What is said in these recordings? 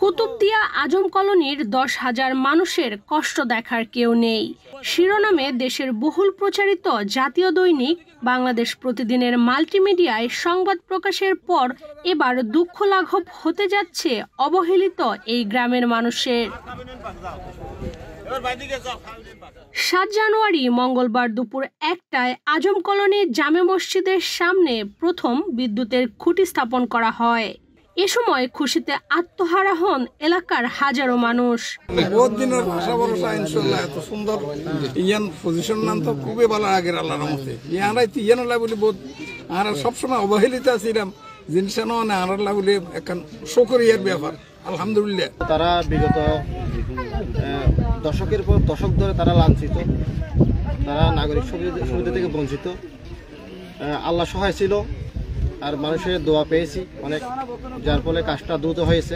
কুতুবদিয়া আজম কলোনির 10,000 মানুষের কষ্ট দেখার কেউ নেই শিরোনামে দেশের বহুল প্রচারিত জাতীয় দৈনিক বাংলাদেশ প্রতিদিনের মাল্টিমিডিয়ায় সংবাদ প্রকাশের পর এবার দুঃখ লাঘব হতে যাচ্ছে অবহেলিত এই গ্রামের মানুষের। 7 জানুয়ারি মঙ্গলবার দুপুর 1টায় আজম কলোনি জামে মসজিদের সামনে প্রথম বিদ্যুতের খুঁটি স্থাপন করা হয়। এ সময় খুশিতে আত্মহারা হন এলাকার হাজারো মানুষ। বহুত দিনের আশা ভরসা ইনশাআল্লাহ এত সুন্দর ইয়ান পজিশন নাম তো খুবই ভালো আগের আল্লাহর রহমতে ইয়ানরাই তো ইয়ান আল্লাহ বলি বহুত আর সব সময় অবহেলিত আছিলাম জিনিস না আর আল্লাহ বলি এখন শুকরিয়ার ব্যাপার আলহামদুলিল্লাহ। তারা বিগত দশকের পর দশক ধরে তারা লাঞ্ছিত, তারা নাগরিক সুবিধা থেকে বঞ্চিত। আল্লাহ সহায় ছিল আর মানুষের দোয়া পেয়েছি অনেক, যার ফলে কাজটা দ্রুত হয়েছে।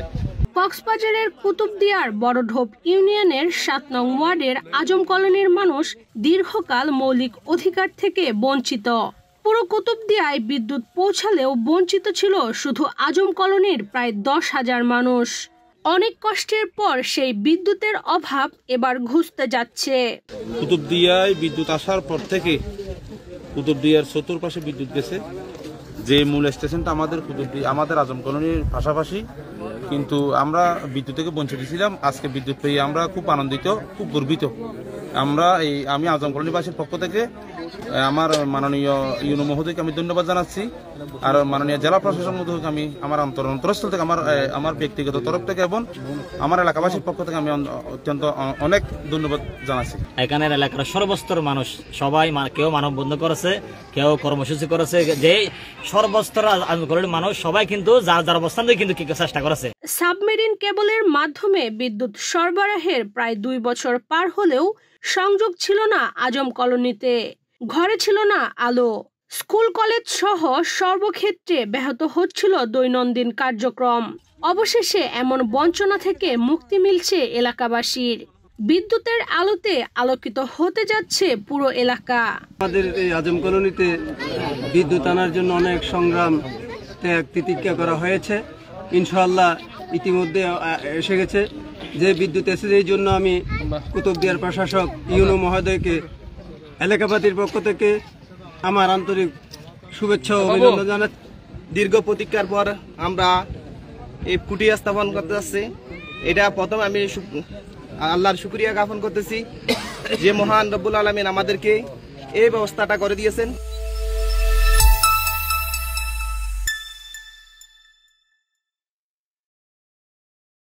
কক্সবাজারের কুতুবদিয়ার বড়ঢোপ ইউনিয়নের 7 নং ওয়ার্ডের আজম কলোনির মানুষ দীর্ঘকাল মৌলিক অধিকার থেকে বঞ্চিত। পুরো কুতুবদিয়ায় বিদ্যুৎ পৌঁছালেও বঞ্চিত ছিল শুধু আজম কলোনির প্রায় 10,000 মানুষ। অনেক কষ্টের পর সেই বিদ্যুতের অভাব এবার ঘুচতে যাচ্ছে। কুতুবদিয়ায় বিদ্যুৎ আসার পর থেকে কুতুবদিয়ার চতুর্পাশে বিদ্যুৎ গেছে। যে মূল স্টেশনটা আমাদের কুতুবদিয়া আমাদের আজম কলোনির পাশাপাশি, কিন্তু আমরা বিদ্যুৎ থেকে বঞ্চিত ছিলাম। আজকে বিদ্যুৎ পেয়ে আমরা খুব আনন্দিত, খুব গর্বিত। আমি আজম কলোনিবাসীর পক্ষ থেকে আমার মাননীয় ইউনো মহোদয়কে আমি ধন্যবাদ জানাচ্ছি, আর মাননীয় জেলা প্রশাসন মহোদয়কে আমি আমার অন্তরস্থল থেকে আমার ব্যক্তিগত তরফ থেকে এবং আমার এলাকাবাসীর পক্ষ থেকে আমি অত্যন্ত অনেক ধন্যবাদ জানাচ্ছি। এখানের এলাকার সর্বস্তর মানুষ সবাই, কেউ মানববন্ধন করেছে, কেউ কর্মসূচি করেছে, যে সর্বস্তর আজম কলোনির মানুষ সবাই কিন্তু যার যার অবস্থান থেকে কিন্তু চেষ্টা করেছে। সাবমেরিন কেবলের মাধ্যমে বিদ্যুৎ সরবরাহের প্রায় 2 বছর পার হলেও সংযোগ ছিল না আজম কলোনিতে। ঘরে ছিল না আলো, স্কুল কলেজ সহ সর্বক্ষেত্রে ব্যাহত হচ্ছিল দৈনন্দিন কার্যক্রম। অবশেষে এমন বঞ্চনা থেকে মুক্তি মিলছে এলাকাবাসীর। বিদ্যুতের আলোতে আলোকিত হতে যাচ্ছে পুরো এলাকা। আমাদের এই আজম কলোনিতে বিদ্যুৎ আনার জন্য অনেক সংগ্রাম ত্যাগ তিতিক্ষা করা হয়েছে, ইনশাআল্লাহ ইতিমধ্যে এসে গেছে। যে বিদ্যুৎ এসেছে এই জন্য আমি কুতুবদিয়ার প্রশাসক ইউনো মহোদয়কে এলাকাবাসীর পক্ষ থেকে আমার আন্তরিক শুভেচ্ছা ও অভিনন্দন জানাচ্ছি। দীর্ঘ প্রতীক্ষার পর আমরা এই খুঁটি স্থাপন করতে যাচ্ছি। এটা প্রথম আমি আল্লাহর শুকরিয়া জ্ঞাপন করতেছি যে মহান রব্বুল আলামিন আমাদেরকে এই ব্যবস্থাটা করে দিয়েছেন।